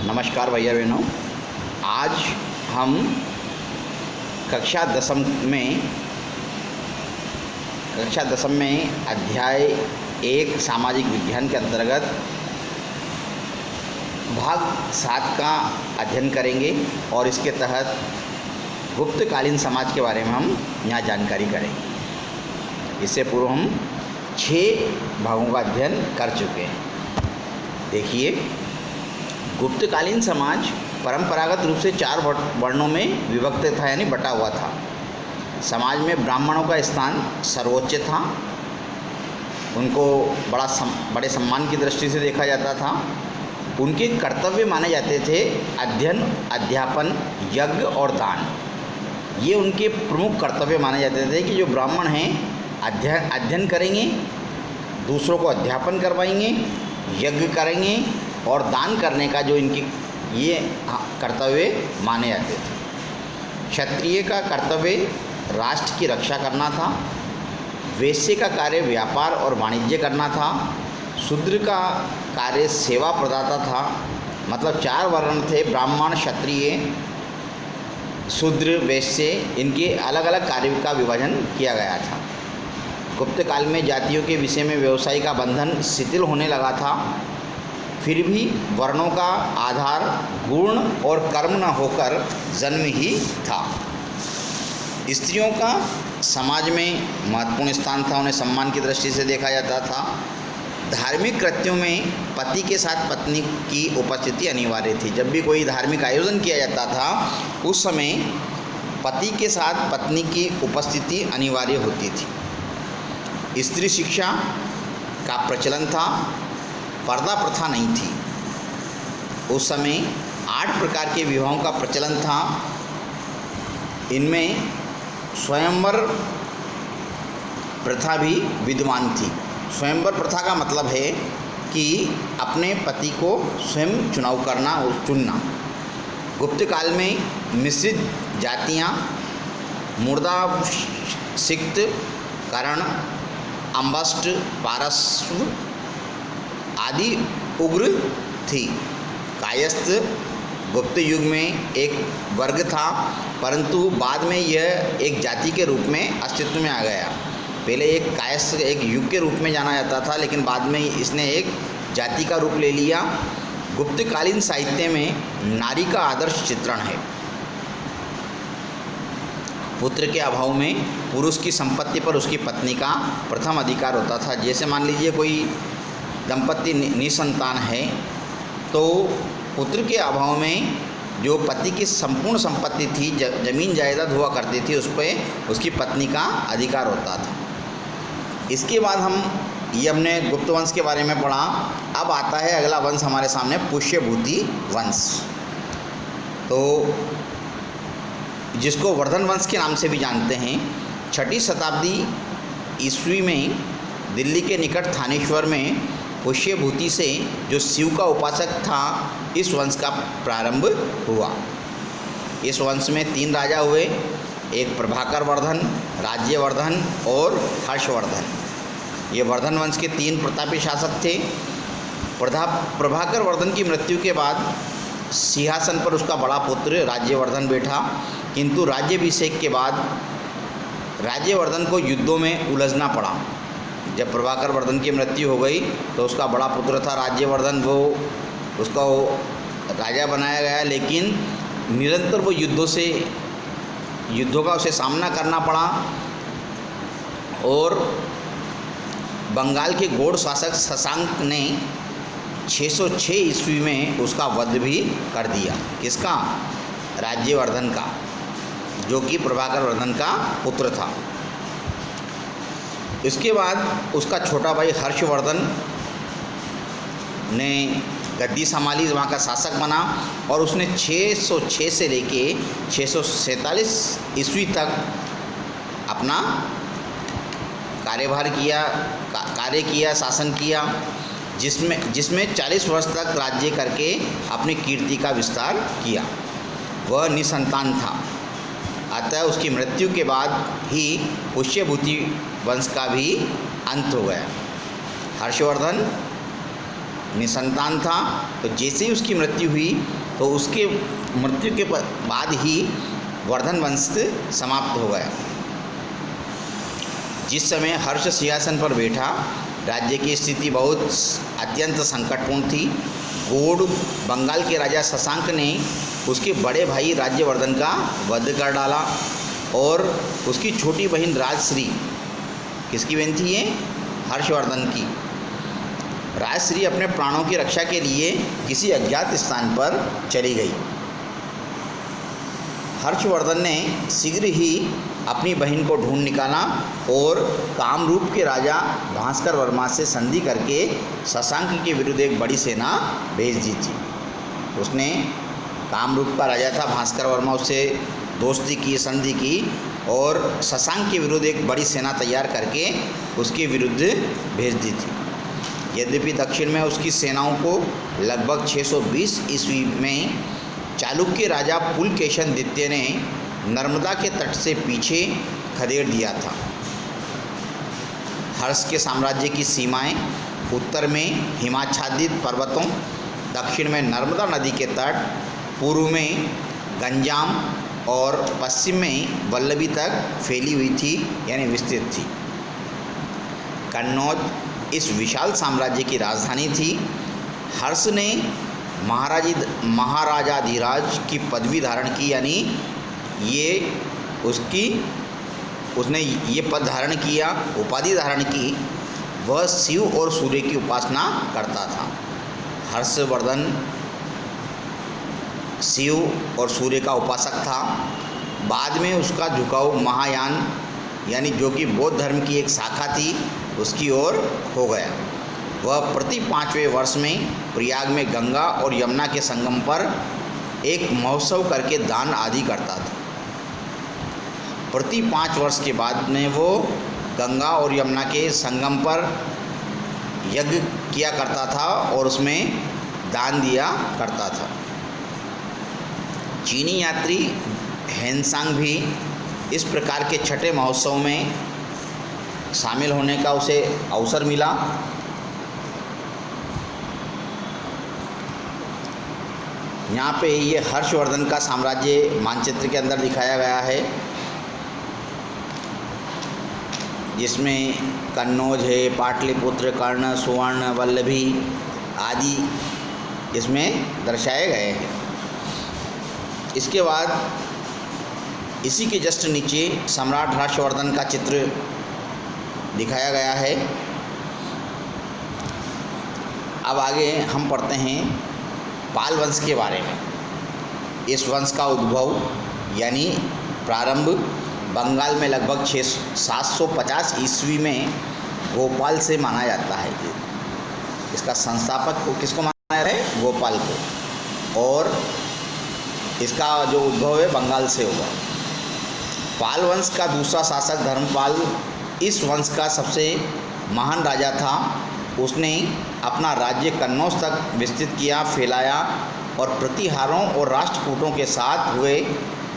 नमस्कार भैया बहनों। आज हम कक्षा दसम में अध्याय 1 सामाजिक विज्ञान के अंतर्गत भाग 7 का अध्ययन करेंगे और इसके तहत गुप्तकालीन समाज के बारे में हम यहाँ जानकारी करेंगे। इससे पूर्व हम 6 भागों का अध्ययन कर चुके हैं। देखिए, गुप्तकालीन समाज परंपरागत रूप से 4 वर्णों में विभक्त था, यानी बटा हुआ था। समाज में ब्राह्मणों का स्थान सर्वोच्च था। उनको बड़े सम्मान की दृष्टि से देखा जाता था। उनके कर्तव्य माने जाते थे अध्ययन, अध्यापन, यज्ञ और दान। ये उनके प्रमुख कर्तव्य माने जाते थे कि जो ब्राह्मण हैं अध्ययन करेंगे, दूसरों को अध्यापन करवाएंगे, यज्ञ करेंगे और दान करने का जो इनके ये कर्तव्य माने जाते थे। क्षत्रिय का कर्तव्य राष्ट्र की रक्षा करना था। वैश्य का कार्य व्यापार और वाणिज्य करना था। शूद्र का कार्य सेवा प्रदाता था। मतलब 4 वर्ण थे, ब्राह्मण, क्षत्रिय, शूद्र, वैश्य। इनके अलग अलग कार्य का विभाजन किया गया था। गुप्त काल में जातियों के विषय में व्यवसाय का बंधन शिथिल होने लगा था। फिर भी वर्णों का आधार गुण और कर्म न होकर जन्म ही था। स्त्रियों का समाज में महत्वपूर्ण स्थान था। उन्हें सम्मान की दृष्टि से देखा जाता था। धार्मिक कृत्यों में पति के साथ पत्नी की उपस्थिति अनिवार्य थी। जब भी कोई धार्मिक आयोजन किया जाता था उस समय पति के साथ पत्नी की उपस्थिति अनिवार्य होती थी। स्त्री शिक्षा का प्रचलन था। पर्दा प्रथा नहीं थी। उस समय 8 प्रकार के विवाहों का प्रचलन था। इनमें स्वयंवर प्रथा भी विद्यमान थी। स्वयंवर प्रथा का मतलब है कि अपने पति को स्वयं चुनाव करना और चुनना। गुप्त काल में मिश्रित जातियाँ मुर्दा, सिक्त, करण, अम्बष्ट, पारस्व आदि उग्र थी। कायस्थ गुप्त युग में एक वर्ग था, परंतु बाद में यह एक जाति के रूप में अस्तित्व में आ गया। पहले एक कायस्थ एक युग के रूप में जाना जाता था, लेकिन बाद में इसने एक जाति का रूप ले लिया। गुप्तकालीन साहित्य में नारी का आदर्श चित्रण है। पुत्र के अभाव में पुरुष की संपत्ति पर उसकी पत्नी का प्रथम अधिकार होता था। जैसे मान लीजिए कोई दंपत्ति निसंतान है तो पुत्र के अभाव में जो पति की संपूर्ण संपत्ति थी, जमीन जायदाद हुआ करती थी, उस पर उसकी पत्नी का अधिकार होता था। इसके बाद हमने गुप्त वंश के बारे में पढ़ा। अब आता है अगला वंश हमारे सामने, पुष्यभूति वंश, तो जिसको वर्धन वंश के नाम से भी जानते हैं। 6वीं शताब्दी ईस्वी में दिल्ली के निकट थानेश्वर में पुष्यभूति से जो शिव का उपासक था, इस वंश का प्रारंभ हुआ। इस वंश में 3 राजा हुए, एक प्रभाकर वर्धन, राज्यवर्धन और हर्षवर्धन। ये वर्धन वंश के 3 प्रतापी शासक थे। प्रभाकर वर्धन की मृत्यु के बाद सिंहासन पर उसका बड़ा पुत्र राज्यवर्धन बैठा, किंतु राज्याभिषेक के बाद राज्यवर्धन को युद्धों में उलझना पड़ा। जब प्रभाकर वर्धन की मृत्यु हो गई तो उसका बड़ा पुत्र था राज्यवर्धन, उसको राजा बनाया गया, लेकिन निरंतर वो युद्धों का उसे सामना करना पड़ा और बंगाल के गौड़ शासक शशांक ने 606 ईस्वी में उसका वध भी कर दिया। किसका? राज्यवर्धन का, जो कि प्रभाकर वर्धन का पुत्र था। इसके बाद उसका छोटा भाई हर्षवर्धन ने गद्दी संभाली, वहाँ का शासक बना और उसने 606 से लेके 647 ईस्वी तक अपना कार्य किया, शासन किया, जिसमें 40 वर्ष तक राज्य करके अपनी कीर्ति का विस्तार किया। वह निसंतान था। अतः उसकी मृत्यु के बाद ही पुष्यभूति वंश का भी अंत हो गया। हर्षवर्धन निसंतान था। तो जैसे ही उसकी मृत्यु हुई तो उसके मृत्यु के बाद ही वर्धन वंश समाप्त हो गया। जिस समय हर्ष सिंहासन पर बैठा, राज्य की स्थिति बहुत अत्यंत संकटपूर्ण थी। गौड़ बंगाल के राजा शशांक ने उसके बड़े भाई राज्यवर्धन का वध कर डाला और उसकी छोटी बहन राजश्री, किसकी बहन थी ये? हर्षवर्धन की। राजश्री अपने प्राणों की रक्षा के लिए किसी अज्ञात स्थान पर चली गई। हर्षवर्धन ने शीघ्र ही अपनी बहन को ढूंढ निकाला और कामरूप के राजा भास्कर वर्मा से संधि करके शशांक के विरुद्ध एक बड़ी सेना भेज दी थी। उसने, कामरूप का राजा था भास्कर वर्मा, उससे दोस्ती की, संधि की और शशांक के विरुद्ध एक बड़ी सेना तैयार करके उसके विरुद्ध भेज दी थी। यद्यपि दक्षिण में उसकी सेनाओं को लगभग 620 ईस्वी में चालुक्य राजा पुलकेशन द्वितीय ने नर्मदा के तट से पीछे खदेड़ दिया था। हर्ष के साम्राज्य की सीमाएं उत्तर में हिमाच्छादित पर्वतों, दक्षिण में नर्मदा नदी के तट, पूर्व में गंजाम और पश्चिम में वल्लभी तक फैली हुई थी, यानी विस्तृत थी। कन्नौज इस विशाल साम्राज्य की राजधानी थी। हर्ष ने महाराजाधिराज की पदवी धारण की, यानी उसने ये पद धारण किया, उपाधि धारण की। वह शिव और सूर्य की उपासना करता था। हर्षवर्धन शिव और सूर्य का उपासक था। बाद में उसका झुकाव महायान, यानी जो कि बौद्ध धर्म की एक शाखा थी, उसकी ओर हो गया। वह प्रति 5वें वर्ष में प्रयाग में गंगा और यमुना के संगम पर एक महोत्सव करके दान आदि करता था। प्रति 5 वर्ष के बाद में वो गंगा और यमुना के संगम पर यज्ञ किया करता था और उसमें दान दिया करता था। चीनी यात्री हेनसांग भी इस प्रकार के छठे महोत्सव में शामिल होने का उसे अवसर मिला। यहाँ पे ये हर्षवर्धन का साम्राज्य मानचित्र के अंदर दिखाया गया है, जिसमें कन्नौज है, पाटलिपुत्र, कर्ण, सुवर्ण, वल्लभी आदि इसमें दर्शाए गए हैं। इसके बाद इसी के जस्ट नीचे सम्राट हर्षवर्धन का चित्र दिखाया गया है। अब आगे हम पढ़ते हैं पाल वंश के बारे में। इस वंश का उद्भव यानी प्रारंभ बंगाल में लगभग 750 ईस्वी में गोपाल से माना जाता है। इसका संस्थापक को किसको माना जाता है? गोपाल को। और इसका जो उद्भव है बंगाल से हुआ। पाल वंश का दूसरा शासक धर्मपाल इस वंश का सबसे महान राजा था। उसने अपना राज्य कन्नौज तक विस्तृत किया, फैलाया और प्रतिहारों और राष्ट्रकूटों के साथ हुए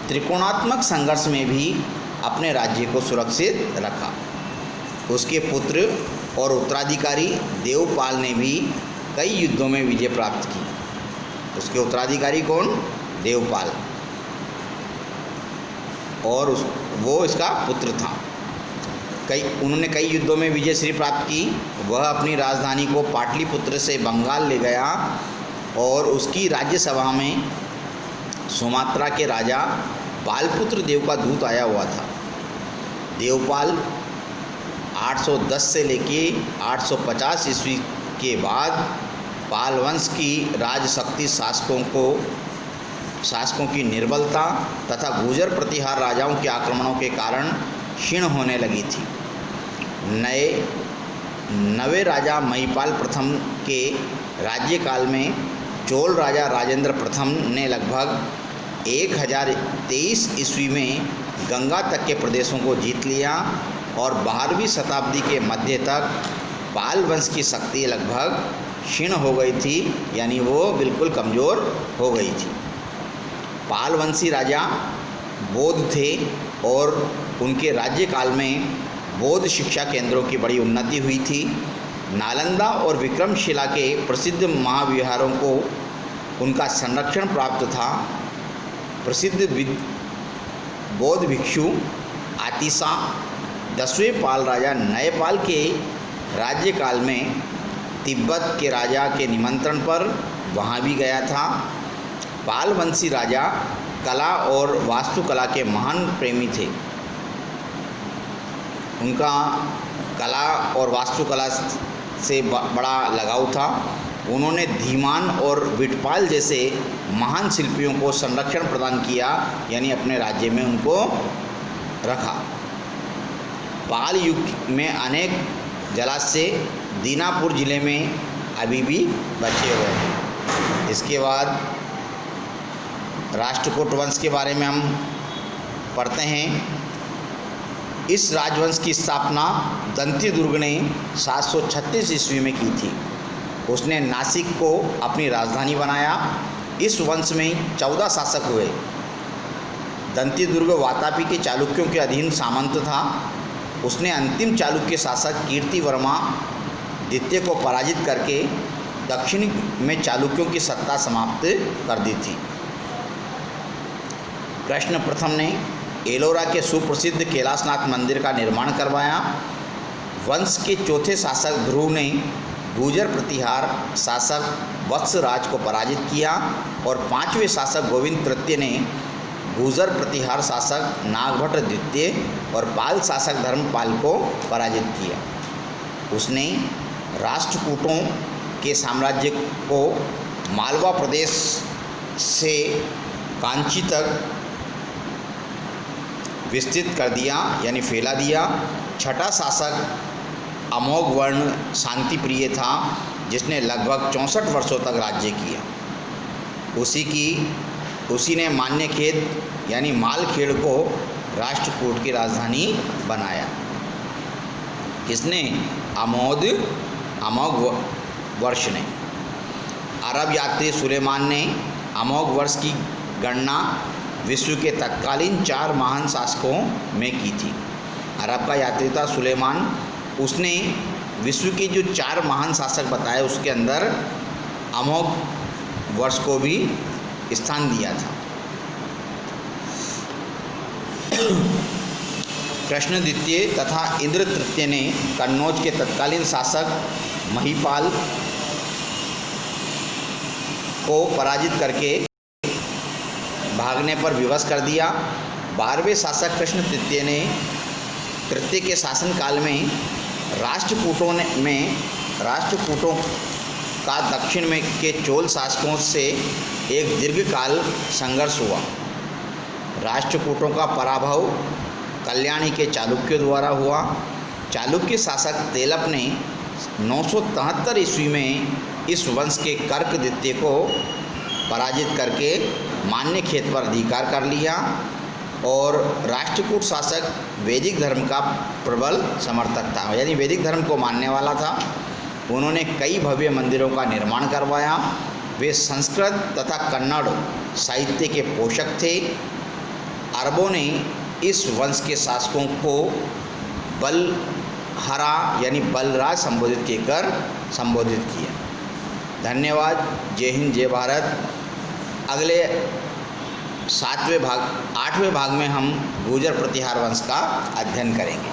त्रिकोणात्मक संघर्ष में भी अपने राज्य को सुरक्षित रखा। उसके पुत्र और उत्तराधिकारी देवपाल ने भी कई युद्धों में विजय प्राप्त की। उसके उत्तराधिकारी कौन? देवपाल। और वो इसका पुत्र था। उन्होंने कई युद्धों में विजय श्री प्राप्त की। वह अपनी राजधानी को पाटलिपुत्र से बंगाल ले गया और उसकी राज्यसभा में सुमात्रा के राजा पालपुत्र देव का दूत आया हुआ था। देवपाल 810 से लेके 850 ईस्वी के बाद पाल वंश की राजशक्ति शासकों की निर्बलता तथा गुर्जर प्रतिहार राजाओं के आक्रमणों के कारण क्षीण होने लगी थी। नवे राजा महिपाल प्रथम के राज्यकाल में चोल राजा राजेंद्र प्रथम ने लगभग 1023 ईस्वी में गंगा तक के प्रदेशों को जीत लिया और 12वीं शताब्दी के मध्य तक पाल वंश की शक्ति लगभग क्षीण हो गई थी, यानी वो बिल्कुल कमज़ोर हो गई थी। पाल वंशी राजा बौद्ध थे और उनके राज्यकाल में बौद्ध शिक्षा केंद्रों की बड़ी उन्नति हुई थी। नालंदा और विक्रमशिला के प्रसिद्ध महाविहारों को उनका संरक्षण प्राप्त था। प्रसिद्ध बौद्ध भिक्षु आतिशा 10वें पाल राजा नयपाल के राज्यकाल में तिब्बत के राजा के निमंत्रण पर वहाँ भी गया था। पाल वंशी राजा कला और वास्तुकला के महान प्रेमी थे। उनका कला और वास्तुकला से बड़ा लगाव था। उन्होंने धीमान और विटपाल जैसे महान शिल्पियों को संरक्षण प्रदान किया, यानी अपने राज्य में उनको रखा। पाल युग में अनेक जलाशय दीनापुर ज़िले में अभी भी बचे हुए हैं। इसके बाद राष्ट्रकूट वंश के बारे में हम पढ़ते हैं। इस राजवंश की स्थापना दंती दुर्ग ने 736 ईस्वी में की थी। उसने नासिक को अपनी राजधानी बनाया। इस वंश में 14 शासक हुए। दंती दुर्ग वातापी के चालुक्यों के अधीन सामंत था। उसने अंतिम चालुक्य शासक कीर्तिवर्मा द्वितीय को पराजित करके दक्षिण में चालुक्यों की सत्ता समाप्त कर दी थी। कृष्ण प्रथम ने एलोरा के सुप्रसिद्ध कैलाशनाथ मंदिर का निर्माण करवाया। वंश के चौथे शासक ध्रुव ने गुर्जर प्रतिहार शासक वत्सराज को पराजित किया और 5वें शासक गोविंद तृतीय ने गुर्जर प्रतिहार शासक नागभट्ट द्वितीय और पाल शासक धर्मपाल को पराजित किया। उसने राष्ट्रकूटों के साम्राज्य को मालवा प्रदेश से कांची तक विस्तृत कर दिया, यानी फैला दिया। छठा शासक अमोघ वर्ण शांतिप्रिय था, जिसने लगभग 64 वर्षों तक राज्य किया। उसी ने मान्यखेत यानी मालखेड़ को राष्ट्रकूट की राजधानी बनाया। किसने? अमोघ वर्ष ने। अरब यात्री सुलेमान ने अमोघ वर्ष की गणना विश्व के तत्कालीन 4 महान शासकों में की थी। अरब का यात्री था सुलेमान। उसने विश्व के जो 4 महान शासक बताए उसके अंदर अमोघ वर्ष को भी स्थान दिया था। कृष्ण द्वितीय तथा इंद्र तृतीय ने कन्नौज के तत्कालीन शासक महिपाल को पराजित करके भागने पर विवश कर दिया। 12वें शासक कृष्ण तृतीय के शासनकाल में राष्ट्रकूटों का दक्षिण में के चोल शासकों से एक दीर्घकाल संघर्ष हुआ। राष्ट्रकूटों का पराभव कल्याणी के चालुक्यों द्वारा हुआ। चालुक्य शासक तेलप ने 973 ईस्वी में इस वंश के कर्क द्वितीय को पराजित करके मान्यखेत पर अधिकार कर लिया और राष्ट्रकूट शासक वैदिक धर्म का प्रबल समर्थक था, यानी वैदिक धर्म को मानने वाला था। उन्होंने कई भव्य मंदिरों का निर्माण करवाया। वे संस्कृत तथा कन्नड़ साहित्य के पोषक थे। अरबों ने इस वंश के शासकों को बलहरा यानी बलराज संबोधित किया। धन्यवाद। जय हिंद, जय भारत। अगले 8वें भाग में हम गुर्जर प्रतिहार वंश का अध्ययन करेंगे।